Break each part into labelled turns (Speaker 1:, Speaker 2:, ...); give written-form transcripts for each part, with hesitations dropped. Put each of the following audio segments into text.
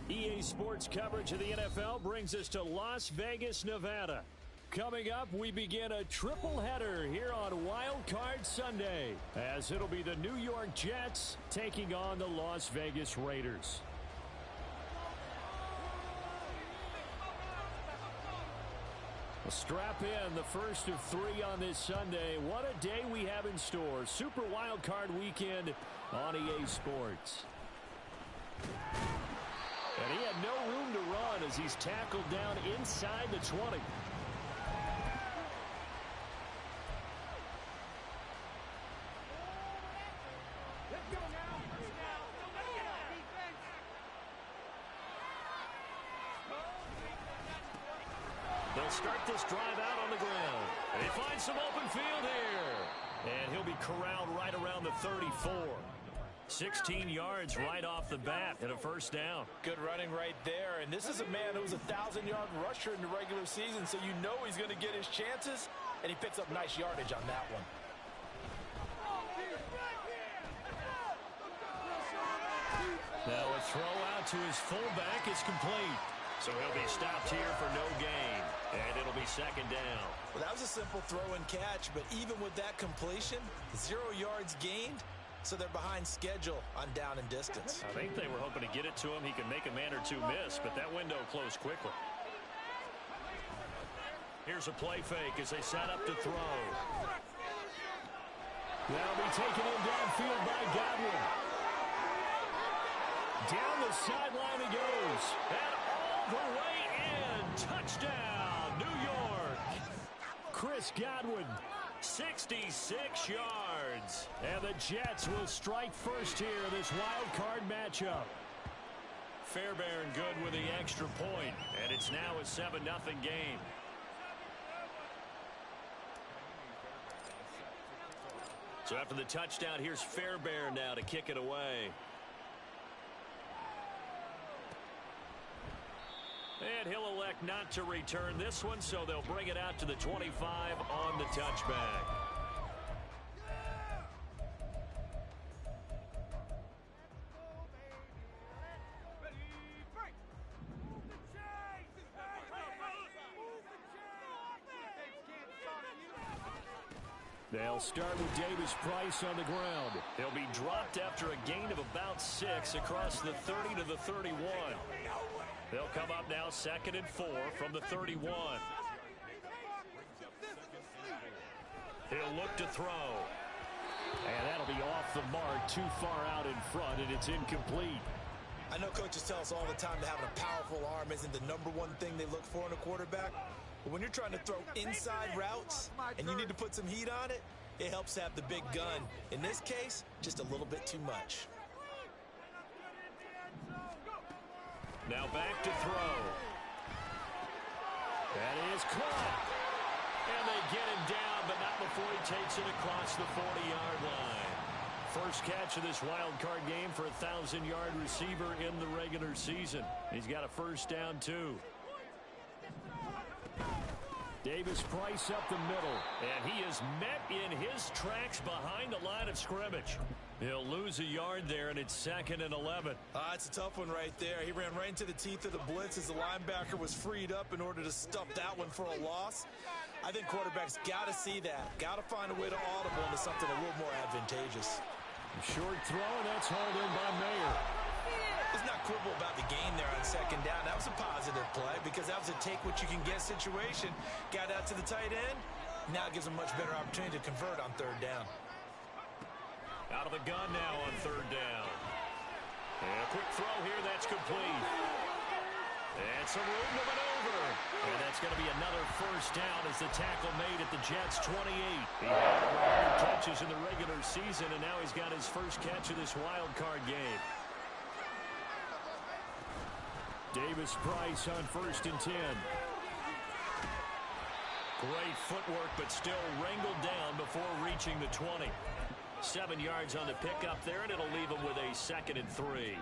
Speaker 1: EA Sports coverage of the NFL brings us to Las Vegas, Nevada. Coming up, we begin a triple header here on Wild Card Sunday, as it'll be the New York Jets taking on the Las Vegas Raiders. We'll strap in the first of 3 on this Sunday. What a day we have in store. Super Wild Card Weekend on EA Sports. And he had no room to run as he's tackled down inside the 20. They'll start this drive out on the ground. And he finds some open field here. And he'll be corralled right around the 34. 16 yards right off the bat and a first down.
Speaker 2: Good running right there. And this is a man who was a 1,000-yard rusher in the regular season, so you know he's going to get his chances. And he picks up nice yardage on that one.
Speaker 1: Now a throw out to his fullback is complete. So he'll be stopped here for no gain. And it'll be second down.
Speaker 2: Well, that was a simple throw and catch, but even with that completion, 0 yards gained. So they're behind schedule on down and distance.
Speaker 1: I think they were hoping to get it to him. He can make a man or two miss, but that window closed quickly. Here's a play fake as they set up to throw. That'll be taken in downfield by Godwin. Down the sideline he goes. And all the way in. Touchdown, New York. Chris Godwin. 66 yards. And the Jets will strike first here in this wild card matchup. Fairbairn good with the extra point. And it's now a 7-0 game. So after the touchdown, here's Fairbairn now to kick it away. And he'll elect not to return this one, so they'll bring it out to the 25 on the touchback. They'll start with Davis Price on the ground. He'll be dropped after a gain of about 6 across the 30 to the 31. They'll come up now 2nd and 4 from the 31. He'll look to throw. And that'll be off the mark, too far out in front, and it's incomplete.
Speaker 2: I know coaches tell us all the time that having a powerful arm isn't the #1 thing they look for in a quarterback. But when you're trying to throw inside routes and you need to put some heat on it, it helps to have the big gun. In this case, just a little bit too much.
Speaker 1: Now back to throw. That is caught. And they get him down, but not before he takes it across the 40-yard line. First catch of this wild card game for a 1,000-yard receiver in the regular season. He's got a first down, too. Davis Price up the middle, and he is met in his tracks behind the line of scrimmage. He'll lose a yard there, and it's 2nd and 11.
Speaker 2: It's a tough one right there. He ran right into the teeth of the blitz as the linebacker was freed up in order to stuff that one for a loss. I think quarterbacks got to see that. Got to find a way to audible into something a little more advantageous.
Speaker 1: A short throw, and that's hauled in by Mayer.
Speaker 2: Let's not quibble about the gain there on second down. That was a positive play because that was a take-what-you-can-get situation. Got out to the tight end. Now it gives them much better opportunity to convert on third down.
Speaker 1: Out of the gun now on third down. And a quick throw here. That's complete. And some room to maneuver. And that's going to be another first down as the tackle made at the Jets' 28. He had 100 catches in the regular season, and now he's got his first catch of this wild card game. Davis Price on 1st and 10. Great footwork, but still wrangled down before reaching the 20. 7 yards on the pickup there, and it'll leave him with a 2nd and 3.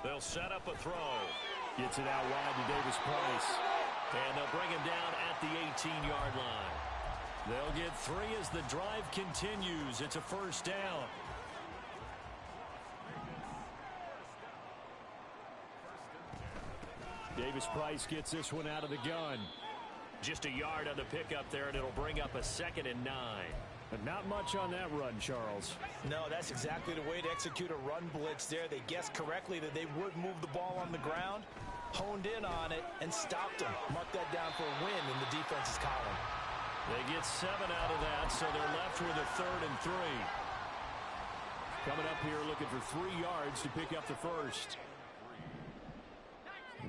Speaker 1: They'll set up a throw. Gets it out wide to Davis Price. And they'll bring him down at the 18-yard line. They'll get 3 as the drive continues. It's a first down. Davis Price gets this one out of the gun. Just a yard on the pickup there, and it'll bring up a 2nd and 9. But not much on that run, Charles.
Speaker 2: No, that's exactly the way to execute a run blitz there. They guessed correctly that they would move the ball on the ground, honed in on it, and stopped them. Mark that down for a win in the defense's column.
Speaker 1: They get 7 out of that, so they're left with a 3rd and 3. Coming up here looking for 3 yards to pick up the first.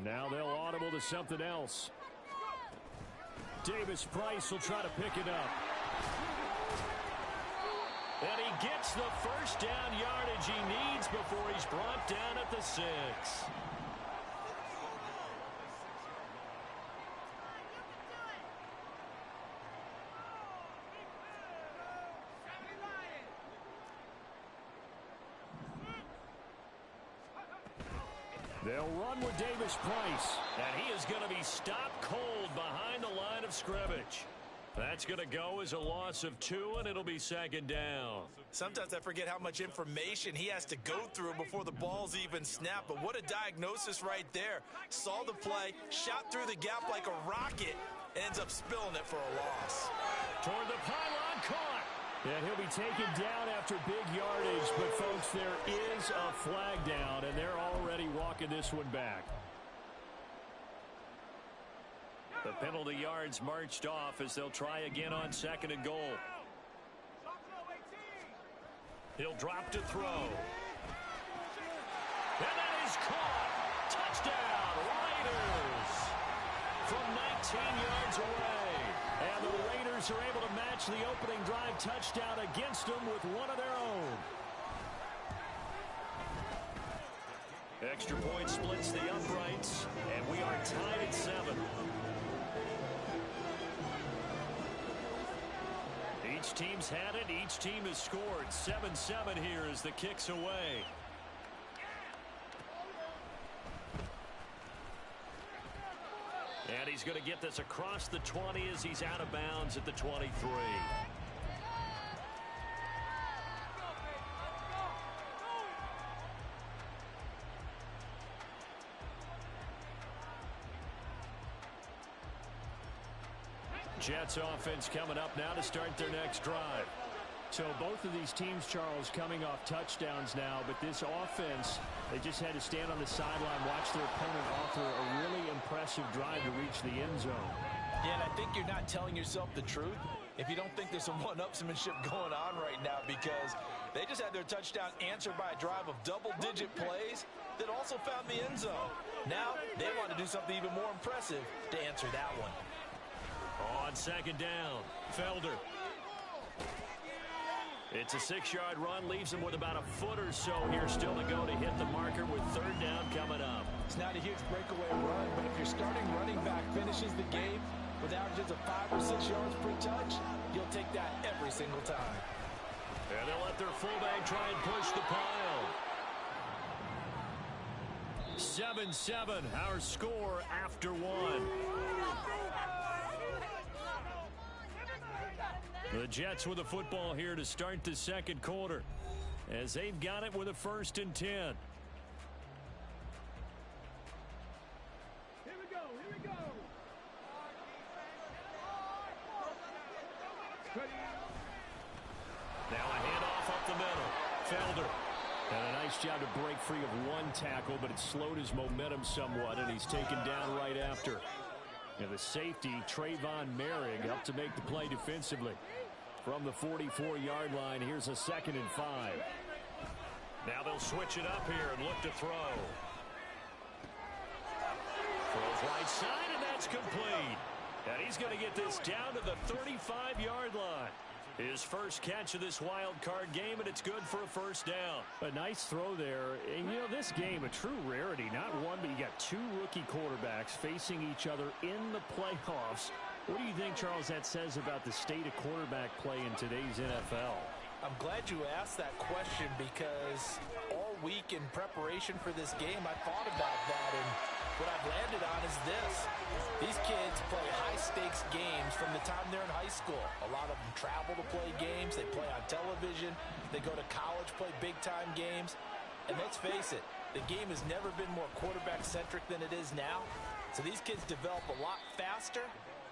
Speaker 1: Now they'll audible to something else. Davis Price will try to pick it up. And he gets the first down yardage he needs before he's brought down at the 6. They'll run with Davis Price, and he is going to be stopped cold behind the line of scrimmage. That's going to go as a loss of 2, and it'll be 2nd down.
Speaker 2: Sometimes I forget how much information he has to go through before the ball's even snapped, but what a diagnosis right there. Saw the play, shot through the gap like a rocket, and ends up spilling it for a loss.
Speaker 1: Toward the pylon, caught. And he'll be taken down after big yardage, but folks, there is a flag down, and they're already walking this one back. The penalty yards marched off as they'll try again on 2nd and goal. He'll drop to throw. And that is caught. Touchdown, Raiders. From 19 yards away. And the Raiders are able to match the opening drive touchdown against them with one of their own. Extra point splits the uprights, and we are tied at 7. Each team's had it. Each team has scored. 7-7 here as the kick's away. And he's going to get this across the 20 as he's out of bounds at the 23. Jets offense coming up now to start their next drive. So both of these teams, Charles, coming off touchdowns now, but this offense, they just had to stand on the sideline, watch their opponent offer a really impressive drive to reach the end zone.
Speaker 2: Yeah, and I think you're not telling yourself the truth if you don't think there's some one-upsmanship going on right now, because they just had their touchdown answered by a drive of double-digit plays that also found the end zone. Now they want to do something even more impressive to answer that one.
Speaker 1: On 2nd down, Felder. It's a 6-yard run, leaves him with about a foot or so here still to go to hit the marker with 3rd down coming up.
Speaker 2: It's not a huge breakaway run, but if your starting running back finishes the game with averages of 5 or 6 yards per touch, you'll take that every single time.
Speaker 1: And they'll let their fullback try and push the pile. 7-7, our score after 1. The Jets with the football here to start the 2nd quarter as they've got it with a 1st and 10.
Speaker 3: Here we go.
Speaker 1: Now a handoff up the middle. Felder. And a nice job to break free of one tackle, but it slowed his momentum somewhat, and he's taken down right after. And the safety, Trayvon Merrick, up to make the play defensively. From the 44-yard line, here's a 2nd and 5. Now they'll switch it up here and look to throw. Throws right side, and that's complete. And he's going to get this down to the 35-yard line. His first catch of this wild card game, and it's good for a first down.
Speaker 3: A nice throw there. And, you know, this game, a true rarity. Not one, but you got two rookie quarterbacks facing each other in the playoffs. What do you think, Charles, that says about the state of quarterback play in today's NFL?
Speaker 2: I'm glad you asked that question because all week in preparation for this game, I thought about that, and what I've landed on is this. These kids play high-stakes games from the time they're in high school. A lot of them travel to play games. They play on television. They go to college, play big-time games. And let's face it, the game has never been more quarterback-centric than it is now. So these kids develop a lot faster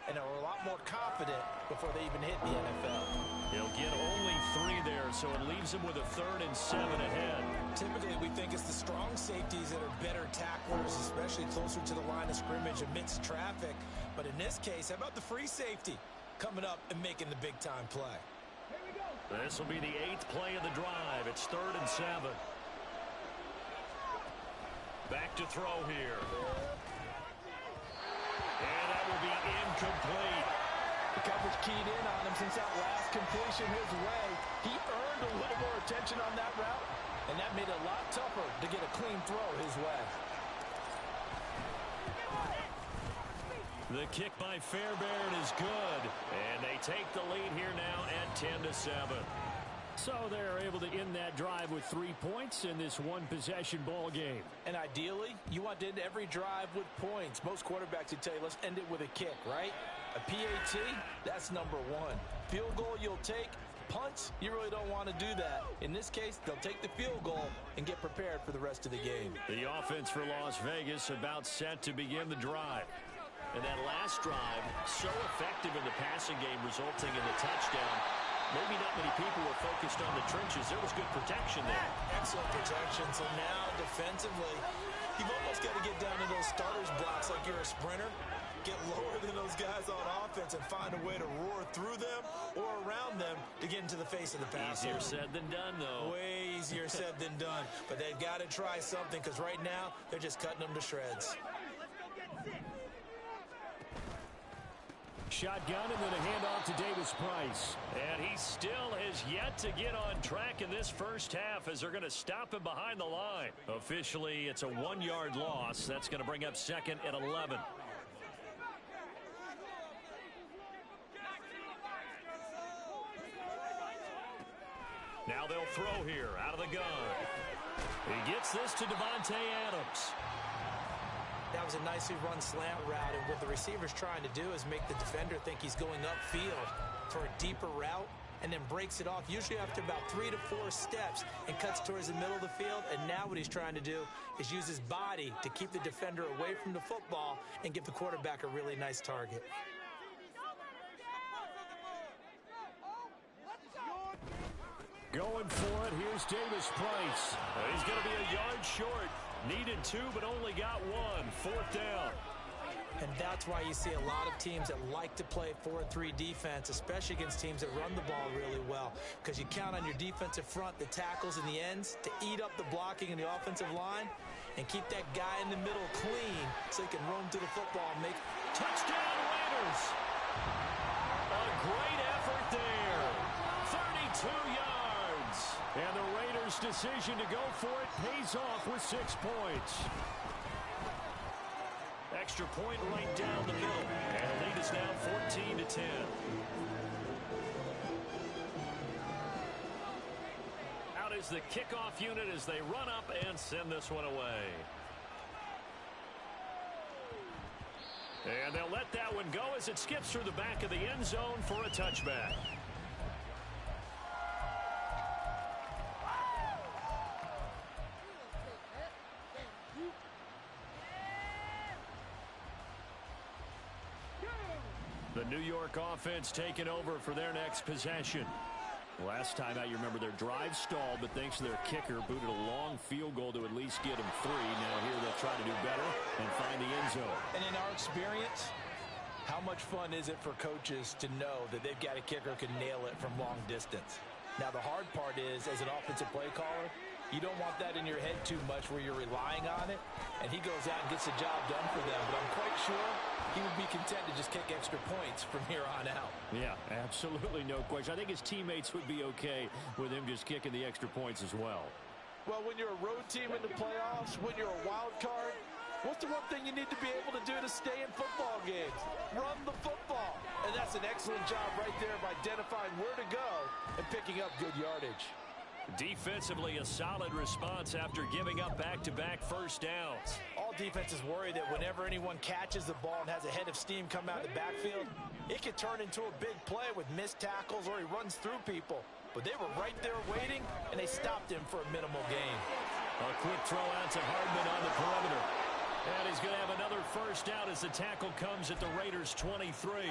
Speaker 2: and are a lot more confident before they even hit the NFL.
Speaker 1: He'll get only 3 there, so it leaves him with a 3rd and 7 ahead.
Speaker 2: Typically, we think it's the strong safeties that are better tacklers, especially closer to the line of scrimmage amidst traffic. But in this case, how about the free safety coming up and making the big-time play?
Speaker 1: This will be the 8th play of the drive. It's 3rd and 7. Back to throw here. And that will be incomplete.
Speaker 2: The coverage keyed in on him since that last completion his way. He earned a little more attention on that route, and that made it a lot tougher to get a clean throw his way.
Speaker 1: The kick by Fairbairn is good, and they take the lead here now at 10-7.
Speaker 3: So they're able to end that drive with 3 points in this one-possession ball game.
Speaker 2: And ideally, you want to end every drive with points. Most quarterbacks would tell you, let's end it with a kick, right? A PAT, that's number 1. Field goal you'll take. Punts, you really don't want to do that. In this case, they'll take the field goal and get prepared for the rest of the game.
Speaker 1: The offense for Las Vegas about set to begin the drive. And that last drive, so effective in the passing game, resulting in the touchdown. Maybe not many people were focused on the trenches. There was good protection there.
Speaker 2: Excellent protection. So now, defensively, you've almost got to get down to those starters blocks like you're a sprinter. Get lower than those guys on offense and find a way to roar through them or around them to get into the face of the passer.
Speaker 1: Easier said than done, though.
Speaker 2: Way easier said than done. But they've got to try something because right now, they're just cutting them to shreds.
Speaker 3: Shotgun and then a handoff to Davis Price.
Speaker 1: And he still has yet to get on track in this first half as they're going to stop him behind the line. Officially, it's a 1-yard loss. That's going to bring up 2nd and 11. Now they'll throw here out of the gun. He gets this to Devontae Adams.
Speaker 2: That was a nicely run slant route, and what the receiver's trying to do is make the defender think he's going upfield for a deeper route and then breaks it off, usually after about 3 to 4 steps, and cuts towards the middle of the field. And now what he's trying to do is use his body to keep the defender away from the football and give the quarterback a really nice target.
Speaker 3: Going for it, here's Davis Price.
Speaker 1: He's going to be a yard short. Needed 2, but only got 1. 4th down.
Speaker 2: And that's why you see a lot of teams that like to play 4-3 defense, especially against teams that run the ball really well, because you count on your defensive front, the tackles and the ends, to eat up the blocking in the offensive line and keep that guy in the middle clean so he can roam to the football and make
Speaker 1: touchdown Raiders. A great effort there. 32 yards.
Speaker 3: And the Raiders' decision to go for it pays off with 6 points.
Speaker 1: Extra point right down the middle. And the lead is now 14-10. Out is the kickoff unit as they run up and send this one away. And they'll let that one go as it skips through the back of the end zone for a touchback. The New York offense taking over for their next possession.
Speaker 3: Last time out, you remember their drive stalled, but thanks to their kicker, booted a long field goal to at least get them 3. Now here they'll try to do better and find the end zone.
Speaker 2: And in our experience, how much fun is it for coaches to know that they've got a kicker who can nail it from long distance? Now the hard part is, as an offensive play caller, you don't want that in your head too much where you're relying on it, and he goes out and gets the job done for them. But I'm quite sure he would be content to just kick extra points from here on out.
Speaker 3: Yeah, absolutely no question. I think his teammates would be okay with him just kicking the extra points as well.
Speaker 2: Well, when you're a road team in the playoffs, when you're a wild card, what's the one thing you need to be able to do to stay in football games? Run the football. And that's an excellent job right there of identifying where to go and picking up good yardage.
Speaker 1: Defensively, a solid response after giving up back-to-back first downs.
Speaker 2: All defenses worry that whenever anyone catches the ball and has a head of steam come out of the backfield, it could turn into a big play with missed tackles or he runs through people. But they were right there waiting, and they stopped him for a minimal gain.
Speaker 1: A quick throw out to Hardman on the perimeter. And he's going to have another first down as the tackle comes at the Raiders' 23.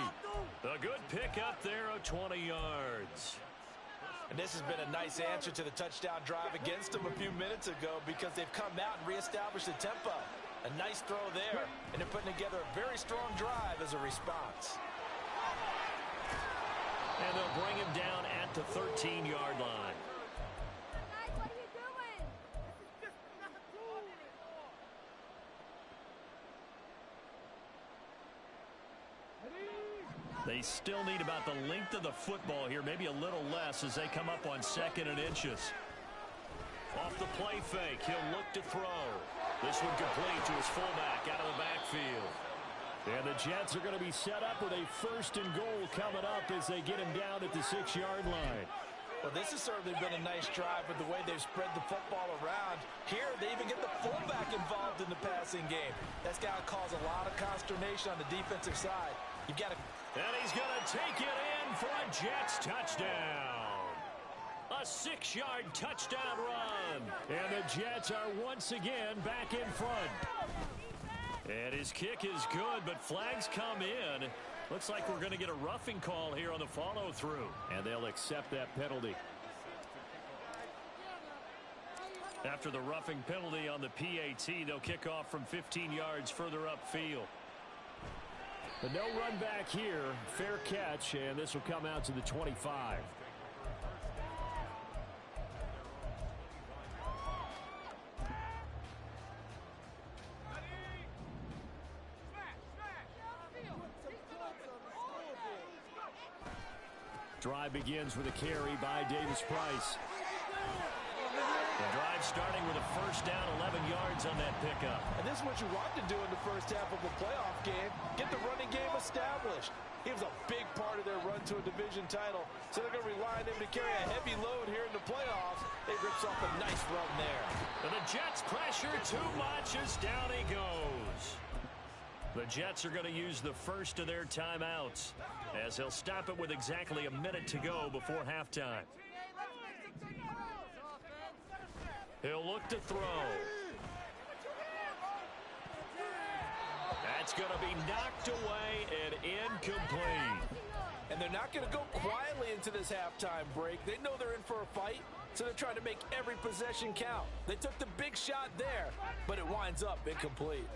Speaker 1: A good pickup there of 20 yards.
Speaker 2: And this has been a nice answer to the touchdown drive against them a few minutes ago because they've come out and reestablished the tempo. A nice throw there, and they're putting together a very strong drive as a response.
Speaker 1: And they'll bring him down at the 13-yard line.
Speaker 4: What are you doing?
Speaker 1: They still need about the length of the football here, maybe a little less as they come up on 2nd and inches. Off the play fake, he'll look to throw. This one complete to his fullback out of the backfield.
Speaker 3: And the Jets are going to be set up with a 1st and goal coming up as they get him down at the 6-yard line.
Speaker 2: Well, this has certainly been a nice drive with the way they've spread the football around. Here, they even get the fullback involved in the passing game. That's got to cause a lot of consternation on the defensive side. You've got to...
Speaker 1: And he's going to take it in for a Jets touchdown. A 6-yard touchdown run.
Speaker 3: And the Jets are once again back in front.
Speaker 1: And his kick is good, but flags come in. Looks like we're going to get a roughing call here on the follow-through.
Speaker 3: And they'll accept that penalty.
Speaker 1: After the roughing penalty on the PAT, they'll kick off from 15 yards further upfield.
Speaker 3: But no run back here. Fair catch, and this will come out to the 25. Drive begins with a carry by Davis-Price.
Speaker 1: The drive starting with a first down, 11 yards on that pickup.
Speaker 2: And this is what you want to do in the first half of a playoff game. Get the running game established. He was a big part of their run to a division title. So they're going to rely on him to carry a heavy load here in the playoffs. It rips off a nice run there.
Speaker 1: And the Jets pressure too much as down he goes. The Jets are going to use the first of their timeouts as they'll stop it with exactly a minute to go before halftime. He'll look to throw. That's going to be knocked away and incomplete.
Speaker 2: And they're not going to go quietly into this halftime break. They know they're in for a fight, so they're trying to make every possession count. They took the big shot there, but it winds up incomplete.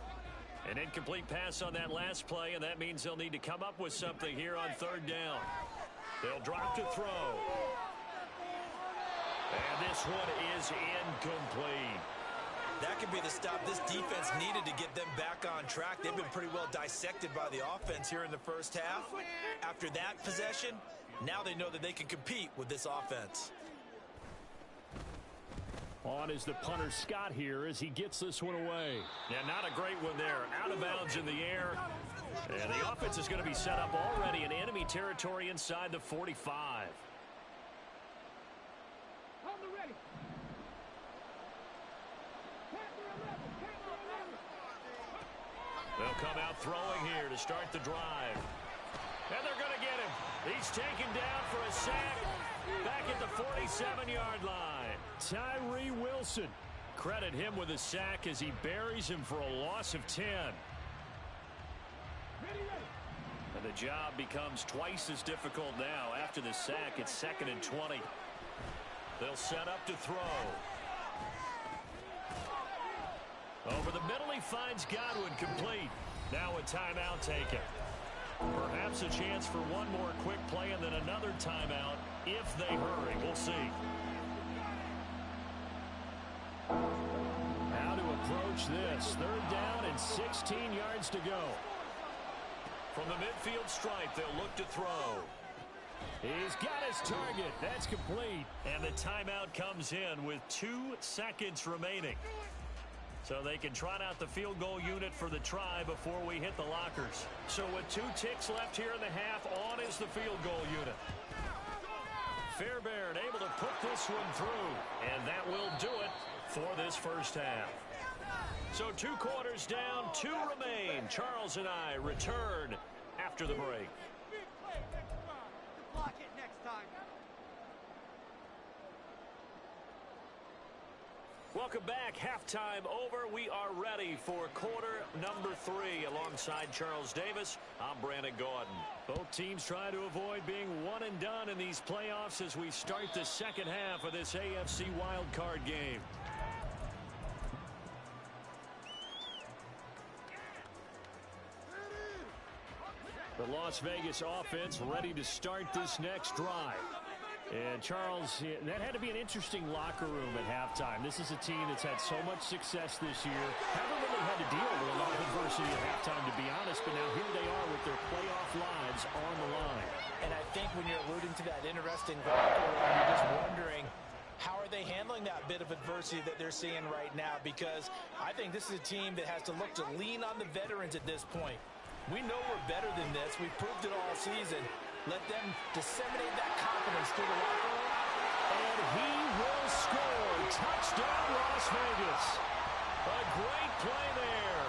Speaker 1: An incomplete pass on that last play, and that means they'll need to come up with something here on 3rd down. They'll drop to throw. And this one is incomplete.
Speaker 2: That could be the stop this defense needed to get them back on track. They've been pretty well dissected by the offense here in the first half. After that possession, now they know that they can compete with this offense.
Speaker 3: On is the punter Scott here as he gets this one away.
Speaker 1: Yeah, not a great one there. Out of bounds in the air. And the offense is going to be set up already in enemy territory inside the 45. They'll come out throwing here to start the drive. And they're going to get him. He's taken down for a sack back at the 47-yard line.
Speaker 3: Tyree Wilson.
Speaker 1: Credit him with a sack as he buries him for a loss of 10. And the job becomes twice as difficult now. After the sack, it's 2nd and 20. They'll set up to throw. Over the middle, he finds Godwin complete. Now a timeout taken. Perhaps a chance for one more quick play and then another timeout if they hurry. We'll see.
Speaker 3: How to approach this. 3rd down and 16 yards to go.
Speaker 1: From the midfield stripe, they'll look to throw.
Speaker 3: He's got his target. That's complete.
Speaker 1: And the timeout comes in with 2 seconds remaining. So they can trot out the field goal unit for the try before we hit the lockers. So with 2 ticks left here in the half, on is the field goal unit. Fairbairn able to put this one through. And that will do it for this first half. So 2 quarters down, 2 remain. Charles and I return after the break. Welcome back. Halftime over. We are ready for quarter number 3. Alongside Charles Davis, I'm Brandon Gordon.
Speaker 3: Both teams trying to avoid being one and done in these playoffs as we start the second half of this AFC wildcard game. The Las Vegas offense ready to start this next drive. And Charles, that had to be an interesting locker room at halftime. This is a team that's had so much success this year. Haven't really had to deal with a lot of adversity at halftime, to be honest. But now here they are with their playoff lives on the line.
Speaker 2: And I think when you're alluding to that interesting locker room, you're just wondering, how are they handling that bit of adversity that they're seeing right now? Because I think this is a team that has to look to lean on the veterans at this point. We know we're better than this. We've proved it all season. Let them disseminate that confidence through the locker room.
Speaker 3: And he will score. Touchdown, Las Vegas.
Speaker 1: A great play there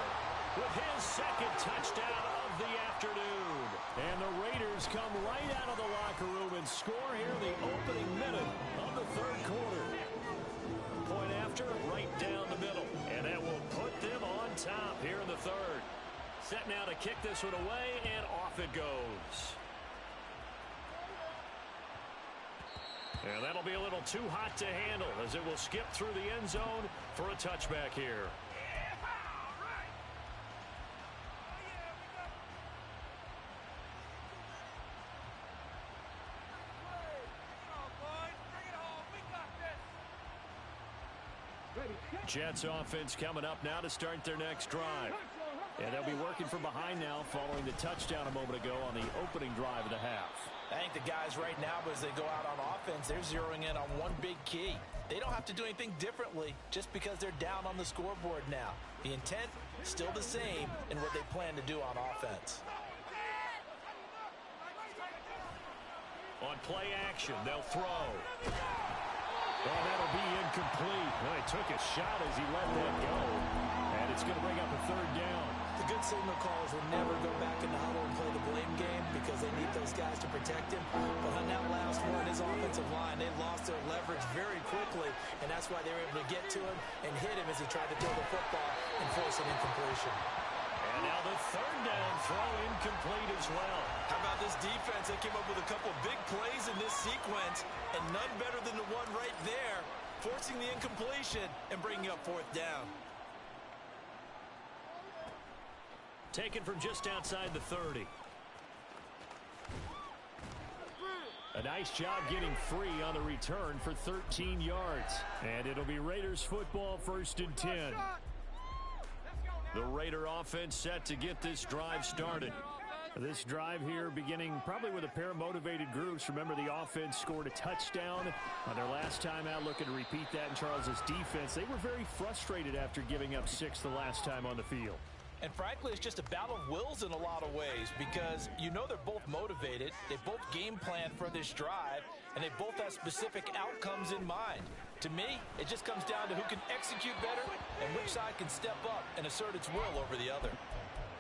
Speaker 1: with his 2nd touchdown of the afternoon.
Speaker 3: And the Raiders come right out of the locker room and score here in the opening minute of the 3rd quarter.
Speaker 1: Point after, right down the middle. And that will put them on top here in the 3rd. Set now to kick this one away, and off it goes. And that'll be a little too hot to handle as it will skip through the end zone for a touchback here. Jets offense coming up now to start their next drive. And they'll be working from behind now following the touchdown a moment ago on the opening drive of the half.
Speaker 2: I think the guys right now, as they go out on offense, they're zeroing in on one big key. They don't have to do anything differently just because they're down on the scoreboard now. The intent, still the same in what they plan to do on offense.
Speaker 1: On play action, they'll throw.
Speaker 3: Well, that'll be incomplete. Well, he took a shot as he let that go. And it's going to bring up a 3rd down.
Speaker 2: The good signal callers will never go back in the huddle and play the blame game because they need those guys to protect him. But on that last one, his offensive line, they lost their leverage very quickly, and that's why they were able to get to him and hit him as he tried to throw the football and force an incompletion.
Speaker 1: And now the 3rd down throw incomplete as well.
Speaker 2: How about this defense? They came up with a couple big plays in this sequence, and none better than the one right there, forcing the incompletion and bringing up 4th down.
Speaker 1: Taken from just outside the 30.
Speaker 3: A nice job getting free on the return for 13 yards. And it'll be Raiders football, 1st and 10.
Speaker 1: The Raider offense set to get this drive started.
Speaker 3: This drive here beginning probably with a pair of motivated groups. Remember, the offense scored a touchdown on their last time out, looking to repeat that in Charles's defense. They were very frustrated after giving up 6 the last time on the field.
Speaker 2: And frankly, it's just a battle of wills in a lot of ways because you know they're both motivated, they both game plan for this drive, and they both have specific outcomes in mind. To me, it just comes down to who can execute better and which side can step up and assert its will over the other.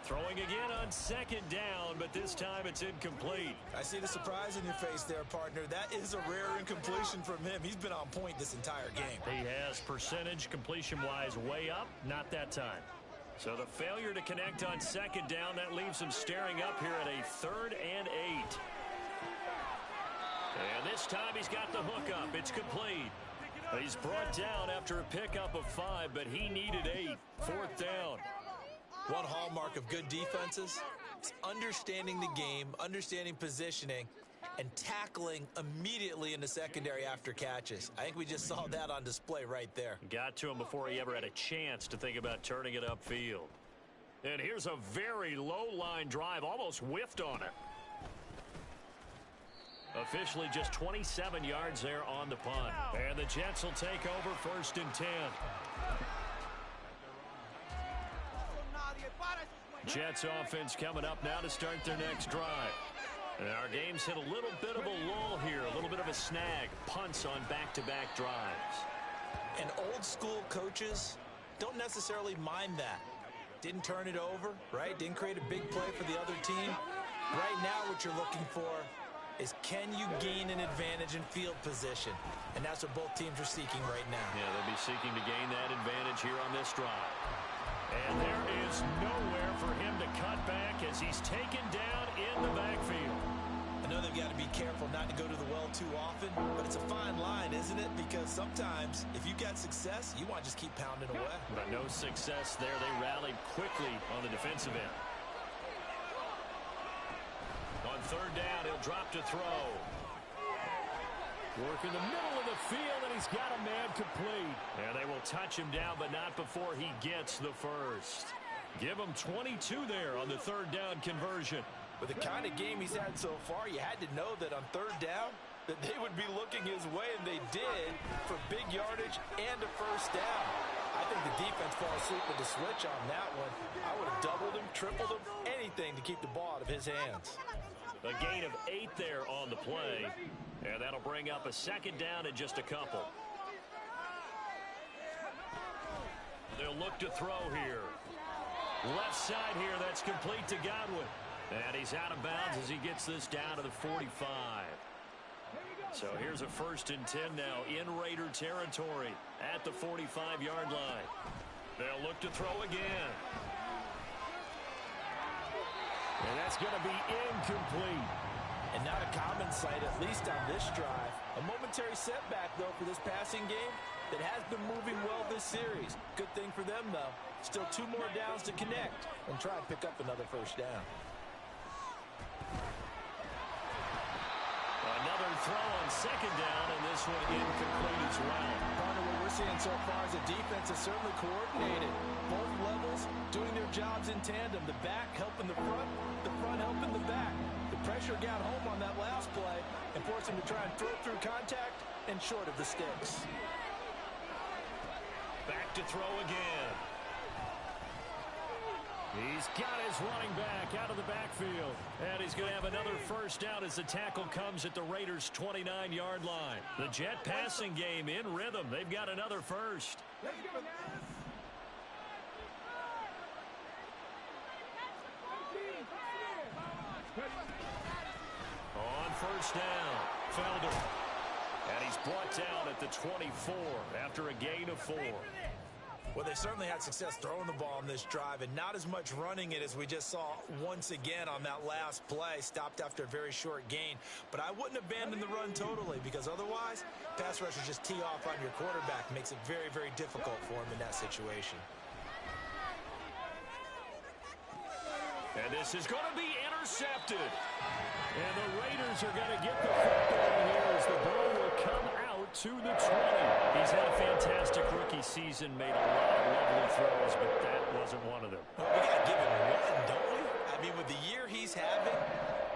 Speaker 1: Throwing again on 2nd down, but this time it's incomplete.
Speaker 2: I see the surprise in your face there, partner. That is a rare incompletion from him. He's been on point this entire game.
Speaker 1: He has percentage completion-wise way up, not that time. So the failure to connect on second down, that leaves him staring up here at a 3rd and 8. And this time he's got the hook up. It's complete. He's brought down after a pickup of 5, but he needed 8. 4th down.
Speaker 2: One hallmark of good defenses is understanding the game, understanding positioning, and tackling immediately in the secondary after catches. I think we just saw that on display right there.
Speaker 1: Got to him before he ever had a chance to think about turning it upfield. And here's a very low-line drive, almost whiffed on it. Officially just 27 yards there on the punt. And the Jets will take over 1st and 10. Jets offense coming up now to start their next drive. And our game's hit a little bit of a lull here, a little bit of a snag. Punts on back-to-back drives.
Speaker 2: And old school coaches don't necessarily mind that. Didn't turn it over, right? Didn't create a big play for the other team. Right now what you're looking for is, can you gain an advantage in field position? And that's what both teams are seeking right now.
Speaker 1: Yeah, they'll be seeking to gain that advantage here on this drive. And there is nowhere for him to cut back as he's taken down in the backfield.
Speaker 2: I know they've got to be careful not to go to the well too often, but it's a fine line, isn't it? Because sometimes, if you got success, you want to just keep pounding away.
Speaker 1: But no success there. They rallied quickly on the defensive end. On 3rd down, he'll drop to throw.
Speaker 3: Work in the middle of the field, and he's got a man complete.
Speaker 1: And they will touch him down, but not before he gets the first. Give him 22 there on the 3rd down conversion.
Speaker 2: With the kind of game he's had so far, you had to know that on 3rd down, that they would be looking his way, and they did, for big yardage and a first down. I think the defense fell asleep with the switch on that one. I would have doubled him, tripled him, anything to keep the ball out of his hands.
Speaker 1: A gain of 8 there on the play. And that'll bring up a 2nd down in just a couple. They'll look to throw here. Left side here, that's complete to Godwin. And he's out of bounds as he gets this down to the 45. So here's a 1st and 10 now in Raider territory at the 45-yard line. They'll look to throw again.
Speaker 3: And that's going to be incomplete.
Speaker 2: And not a common sight, at least on this drive. A momentary setback, though, for this passing game that has been moving well this series. Good thing for them, though. Still 2 more downs to connect and try and pick up another first down.
Speaker 1: Another throw on 2nd down, and this one incomplete as well.
Speaker 2: Partner, what we're seeing so far is the defense is certainly coordinated. Both levels doing their jobs in tandem. The back helping the front helping the back. The pressure got home on that last play and forced him to try and throw through contact and short of the sticks.
Speaker 1: Back to throw again.
Speaker 3: He's got his running back out of the backfield.
Speaker 1: And he's going to have another first down as the tackle comes at the Raiders' 29-yard line. The Jet passing game in rhythm. They've got another first. On first down, Felder. And he's brought down at the 24 after a gain of 4.
Speaker 2: Well, they certainly had success throwing the ball on this drive and not as much running it as we just saw once again on that last play. Stopped after a very short gain. But I wouldn't abandon the run totally because otherwise, pass rushers just tee off on your quarterback. Makes it very, very difficult for him in that situation.
Speaker 1: And this is going to be intercepted.
Speaker 3: And the Raiders are going to get the football here as the ball will come out to the 20.
Speaker 1: He's had a fantastic rookie season, made a lot of lovely throws, but that wasn't one of them.
Speaker 2: Well, we got to give him one, don't we? I mean, with the year he's having,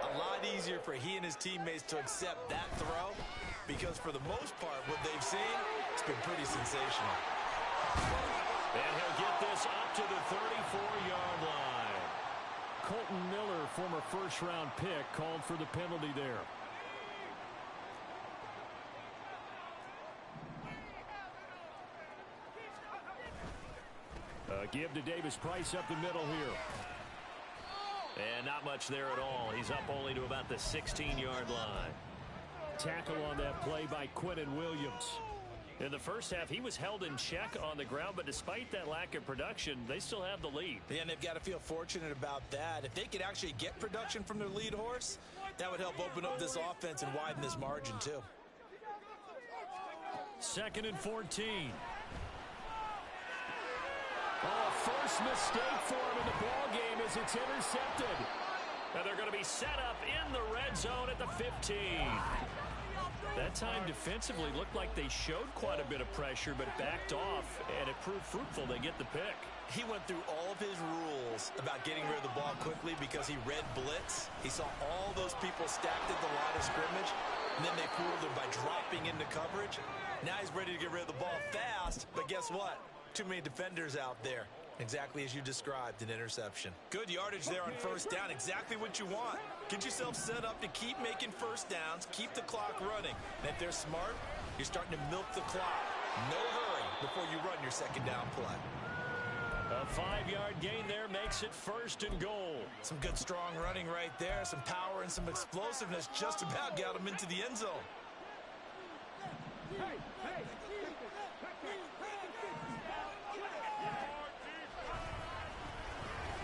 Speaker 2: a lot easier for he and his teammates to accept that throw because for the most part, what they've seen, it's been pretty sensational.
Speaker 1: And he'll get this up to the 34-yard line.
Speaker 3: Colton Miller, former first-round pick, called for the penalty there. Give to Davis Price up the middle here.
Speaker 1: And not much there at all. He's up only to about the 16-yard line.
Speaker 3: Tackle on that play by Quinnen Williams. In the first half, he was held in check on the ground, but despite that lack of production, they still have the lead.
Speaker 2: Yeah, and they've got to feel fortunate about that. If they could actually get production from their lead horse, that would help open up this offense and widen this margin too.
Speaker 3: 2nd and 14. Oh, first mistake for him in the ball game as it's intercepted. And they're going to be set up in the red zone at the 15. That time defensively looked like they showed quite a bit of pressure but backed off, and it proved fruitful. They get the pick.
Speaker 2: He went through all of his rules about getting rid of the ball quickly because he read blitz. He saw all those people stacked at the line of scrimmage, and then they fooled him by dropping into coverage. Now he's ready to get rid of the ball fast, but guess what? Too many defenders out there. Exactly as you described, an interception. Good yardage there on first down. Exactly what you want. Get yourself set up to keep making first downs, keep the clock running. And if they're smart, you're starting to milk the clock. No hurry before you run your second down play.
Speaker 3: A 5-yard gain there makes it 1st and goal.
Speaker 2: Some good strong running right there. Some power and some explosiveness just about got him into the end zone.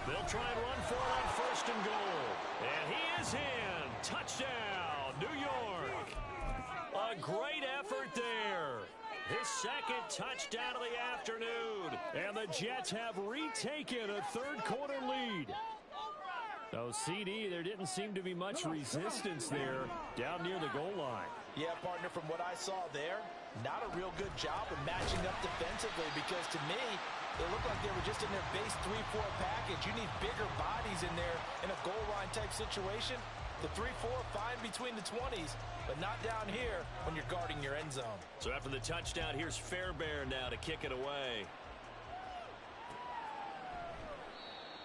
Speaker 3: They'll try and run for it on 1st and goal. And he is in. Touchdown, New York. A great effort there. His 2nd touchdown of the afternoon. And the Jets have retaken a 3rd quarter lead. So, CD, there didn't seem to be much resistance there down near the goal line.
Speaker 2: Yeah, partner, from what I saw there, not a real good job of matching up defensively because to me, it looked like they were just in their base 3-4 package. You need bigger bodies in there in a goal line type situation. The 3-4 fine between the 20s, but not down here when you're guarding your end zone.
Speaker 3: So after the touchdown, here's Fairbairn now to kick it away.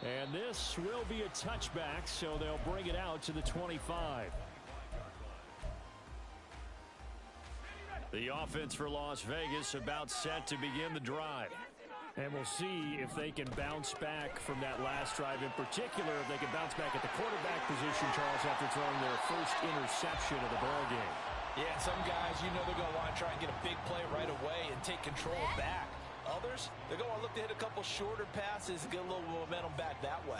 Speaker 3: And this will be a touchback, so they'll bring it out to the 25. The offense for Las Vegas about set to begin the drive. And we'll see if they can bounce back from that last drive. In particular, if they can bounce back at the quarterback position, Charles, after throwing their first interception of the ballgame.
Speaker 2: Yeah, some guys, you know they're going to want to try and get a big play right away and take control back. Others, they're going to look to hit a couple shorter passes and get a little momentum back that way.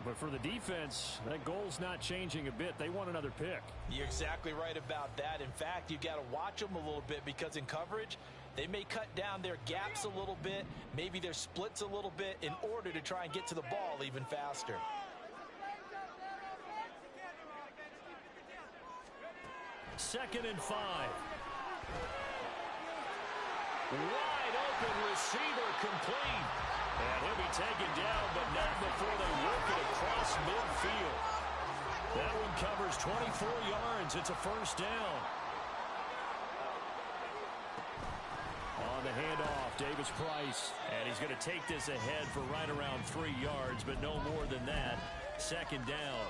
Speaker 3: But for the defense, that goal's not changing a bit. They want another pick.
Speaker 2: You're exactly right about that. In fact, you've got to watch them a little bit because in coverage, they may cut down their gaps a little bit, maybe their splits a little bit in order to try and get to the ball even faster.
Speaker 3: Second and 5. Wide open receiver complete. And he'll be taken down, but not before they work it across midfield. That one covers 24 yards. It's a first down. On the handoff, Davis Price. And he's going to take this ahead for right around 3 yards, but no more than that. Second down.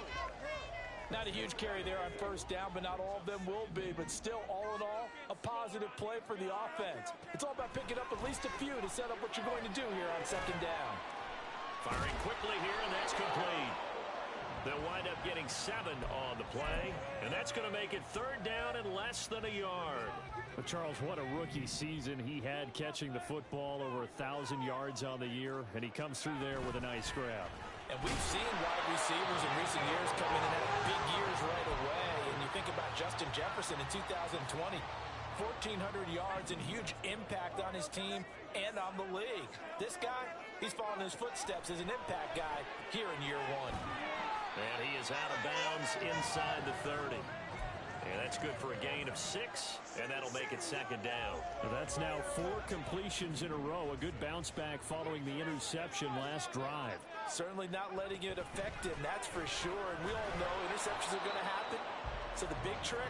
Speaker 2: Not a huge carry there on first down, but not all of them will be. But still, all in all, a positive play for the offense. It's all about picking up at least a few to set up what you're going to do here on second down.
Speaker 3: Firing quickly here, and that's complete. They'll wind up getting 7 on the play, and that's going to make it third down and less than a yard. But Charles, what a rookie season he had catching the football, over 1,000 yards on the year, and he comes through there with a nice grab.
Speaker 2: And we've seen wide receivers in recent years come in and have big years right away. And you think about Justin Jefferson in 2020, 1,400 yards and huge impact on his team and on the league. This guy, he's following his footsteps as an impact guy here in year 1.
Speaker 3: And he is out of bounds inside the 30. And that's good for a gain of 6, and that'll make it second down. That's now 4 completions in a row. A good bounce back following the interception last drive.
Speaker 2: Certainly not letting it affect him, that's for sure. And we all know interceptions are going to happen. So the big trick,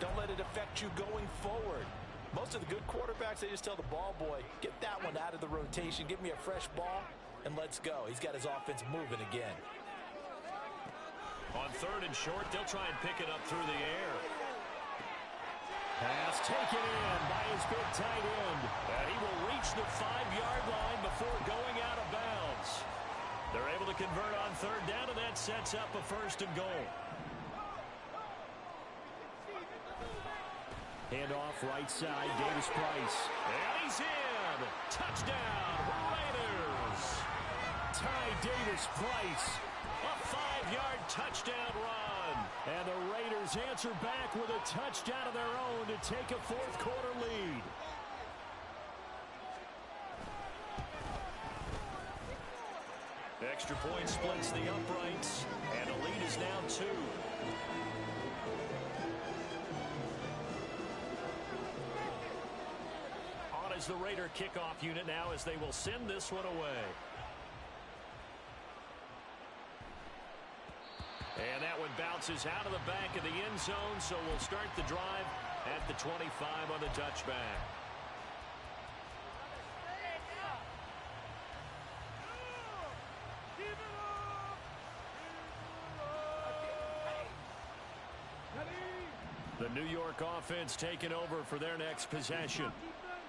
Speaker 2: don't let it affect you going forward. Most of the good quarterbacks, they just tell the ball boy, get that one out of the rotation, give me a fresh ball, and let's go. He's got his offense moving again.
Speaker 3: On third and short, they'll try and pick it up through the air. Pass taken in by his big tight end. And he will reach the 5-yard line before going out of bounds. They're able to convert on third down, and that sets up a first and goal. Handoff right side, Davis Price.
Speaker 1: And he's in. Touchdown, Raiders.
Speaker 3: Ty Davis Price.
Speaker 1: A 5-yard touchdown run.
Speaker 3: And the Raiders answer back with a touchdown of their own to take a fourth-quarter lead.
Speaker 1: Extra point splits the uprights, and the lead is now 2. On is the Raider kickoff unit now as they will send this one away. And that one bounces out of the back of the end zone, so we'll start the drive at the 25 on the touchback. The New York offense taking over for their next possession.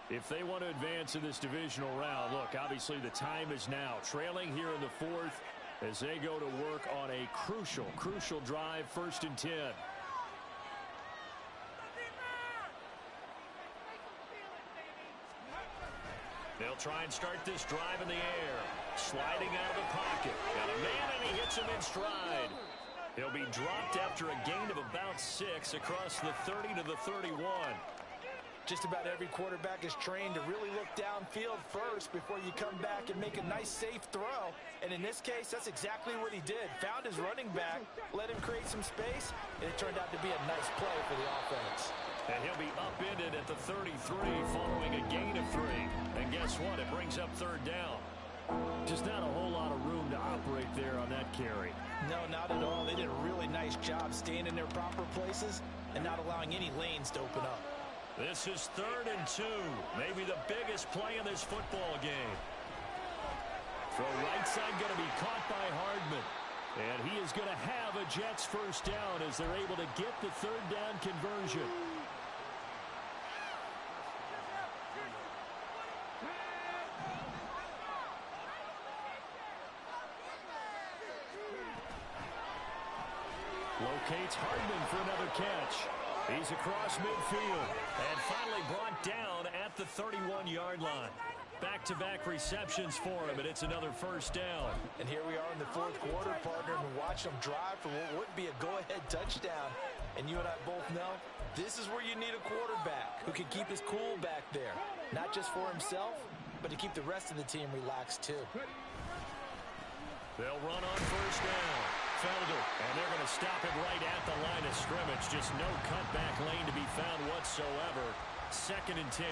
Speaker 1: If they want to advance in this divisional round, look, obviously the time is now. Trailing here in the fourth as they go to work on a crucial drive, 1st and 10. They'll try and start this drive in the air. Sliding out of the pocket. Got a man, and he hits him in stride. He'll be dropped after a gain of about 6 across the 30 to the 31.
Speaker 2: Just about every quarterback is trained to really look downfield first before you come back and make a nice, safe throw. And in this case, that's exactly what he did. Found his running back, let him create some space, and it turned out to be a nice play for the offense.
Speaker 1: And he'll be upended at the 33 following a gain of 3. And guess what? It brings up 3rd down.
Speaker 3: Just not a whole lot of room to operate there on that carry.
Speaker 2: No, not at all. They did a really nice job staying in their proper places and not allowing any lanes to open up.
Speaker 1: This is 3rd and 2. Maybe the biggest play in this football game. Throw right side going to be caught by Hardman. And he is going to have a Jets 1st down as they're able to get the 3rd down conversion. Locates Hardman for another catch. He's across midfield and finally brought down at the 31-yard line. Back-to-back receptions for him, and it's another 1st down.
Speaker 2: And here we are in the 4th quarter, partner, and watch them drive for what would be a go-ahead touchdown. And you and I both know this is where you need a quarterback who can keep his cool back there. Not just for himself, but to keep the rest of the team relaxed too.
Speaker 1: They'll run on 1st down. Felder, and they're going to stop it right at the line of scrimmage. Just no cutback lane to be found whatsoever. 2nd and 10.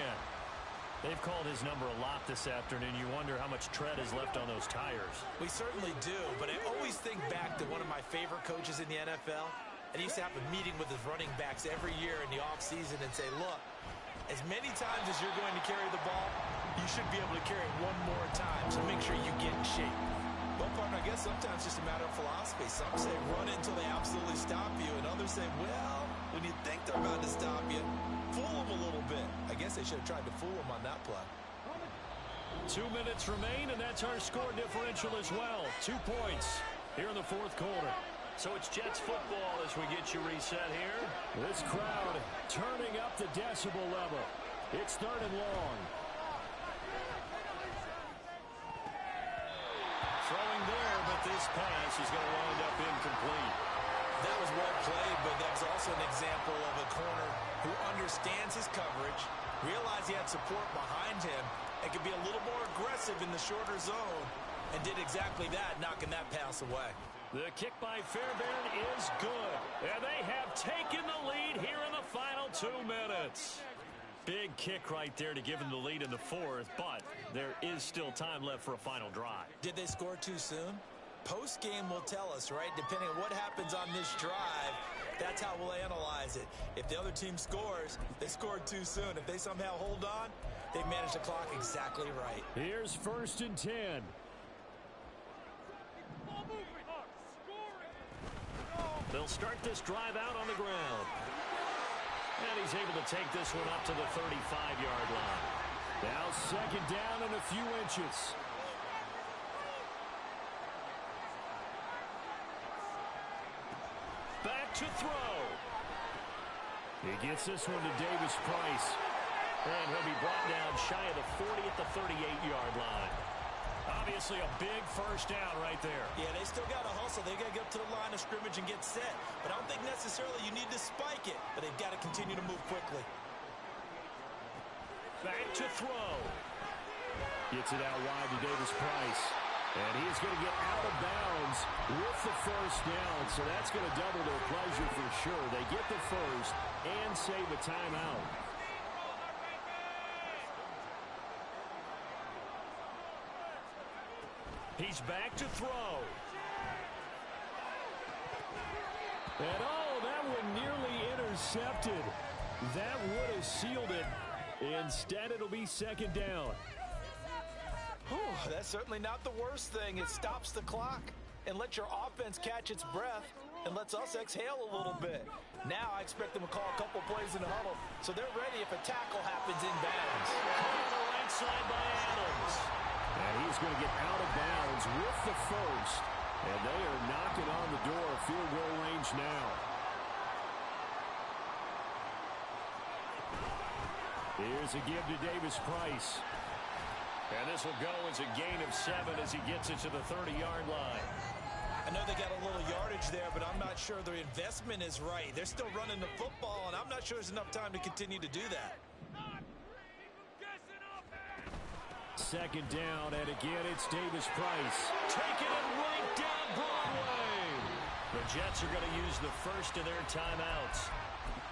Speaker 1: They've called his number a lot this afternoon. You wonder how much tread is left on those tires.
Speaker 2: We certainly do, but I always think back to one of my favorite coaches in the NFL. And he used to have a meeting with his running backs every year in the offseason and say, look, as many times as you're going to carry the ball, you should be able to carry it one more time, so make sure you get in shape. Well, partner, I guess sometimes it's just a matter of philosophy. Some say run until they absolutely stop you, and others say, well, when you think they're about to stop you, fool them a little bit. I guess they should have tried to fool them on that play.
Speaker 1: 2 minutes remain, and that's our score differential as well. 2 points here in the 4th quarter. So it's Jets football as we get you reset here.
Speaker 3: This crowd turning up the decibel level. It's 3rd and long.
Speaker 1: Throwing there, but this pass is going to wind up incomplete.
Speaker 2: That was well played, but that was also an example of a corner who understands his coverage, realized he had support behind him, and could be a little more aggressive in the shorter zone, and did exactly that, knocking that pass away.
Speaker 1: The kick by Fairbairn is good, and they have taken the lead here in the final 2 minutes. Big kick right there to give them the lead in the 4th, but there is still time left for a final drive.
Speaker 2: Did they score too soon? Post-game will tell us, right? Depending on what happens on this drive, that's how we'll analyze it. If the other team scores, they scored too soon. If they somehow hold on, they've managed the clock exactly right.
Speaker 3: Here's 1st and 10.
Speaker 1: They'll start this drive out on the ground. And he's able to take this one up to the 35-yard line.
Speaker 3: Now 2nd down and a few inches.
Speaker 1: Back to throw.
Speaker 3: He gets this one to Davis Price.
Speaker 1: And he'll be brought down shy of the 40 at the 38-yard line. Obviously a big first down right there.
Speaker 2: Yeah, they still got to hustle. They got to get up to the line of scrimmage and get set. But I don't think necessarily you need to spike it. But they've got to continue to move quickly.
Speaker 1: Back to throw.
Speaker 3: Gets it out wide to Davis Price. And he's going to get out of bounds with the first down. So that's going to double their pleasure for sure. They get the first and save a timeout.
Speaker 1: He's back to throw.
Speaker 3: And oh, that one nearly intercepted. That would have sealed it. Instead, it'll be second down.
Speaker 2: Whew, that's certainly not the worst thing. It stops the clock and lets your offense catch its breath and lets us exhale a little bit. Now I expect them to call a couple plays in the huddle so they're ready if a tackle happens in bounds.
Speaker 1: On the right side by Adams.
Speaker 3: And he's going to get out of bounds with the first. And they are knocking on the door of field goal range now. Here's a give to Davis Price.
Speaker 1: And this will go as a gain of 7 as he gets it to the 30-yard line.
Speaker 2: I know they got a little yardage there, but I'm not sure their investment is right. They're still running the football, and I'm not sure there's enough time to continue to do that.
Speaker 3: Second down, and again, it's Davis Price.
Speaker 1: Taking it right down Broadway. The Jets are going to use the first of their timeouts.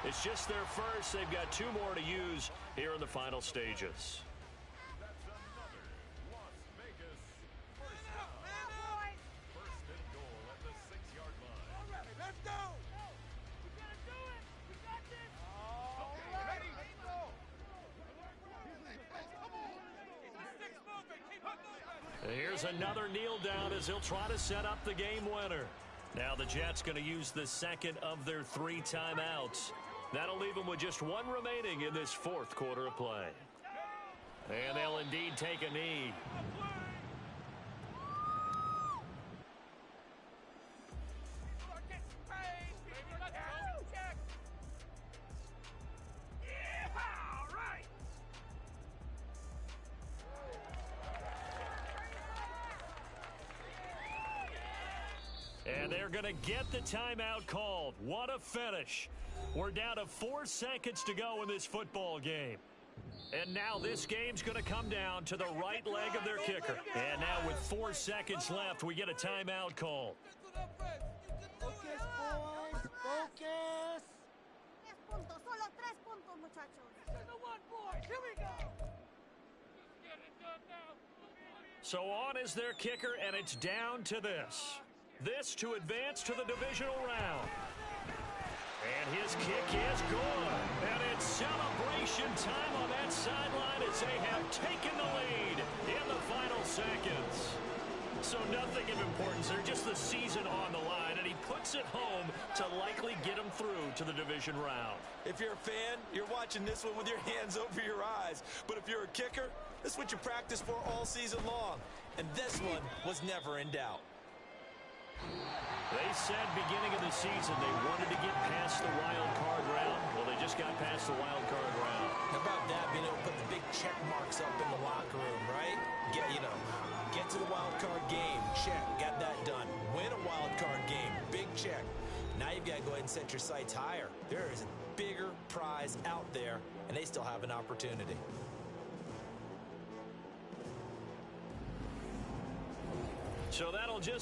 Speaker 1: It's just their first. They've got 2 more to use here in the final stages. Here's another kneel down as he'll try to set up the game winner. Now the Jets going to use the second of their 3 timeouts. That'll leave them with just 1 remaining in this 4th quarter of play. And they'll indeed take a knee. And they're going to get the timeout called. What a finish. We're down to 4 seconds to go in this football game. And now this game's going to come down to the right leg of their kicker. And now with 4 seconds left, we get a timeout call.
Speaker 4: Focus, boys. Focus. 3 puntos. Solo 3 puntos, muchachos. This is the one, boys. Here we go. Get it done now.
Speaker 1: So on is their kicker, and it's down to this. This to advance to the divisional round. And his kick is good. And it's celebration time on that sideline as they have taken the lead in the final seconds. So nothing of importance there, just the season on the line. And he puts it home to likely get him through to the division round.
Speaker 2: If you're a fan, you're watching this one with your hands over your eyes. But if you're a kicker, this is what you practice for all season long. And this one was never in doubt.
Speaker 1: They said beginning of the season they wanted to get past the wild card round. Well, they just got past the wild card round.
Speaker 2: How about that, being able to put the big check marks up in the locker room, right? Get to the wild card game, check, got that done. Win a wild card game, big check. Now you've got to go ahead and set your sights higher. There is a bigger prize out there, and they still have an opportunity.
Speaker 1: So that'll just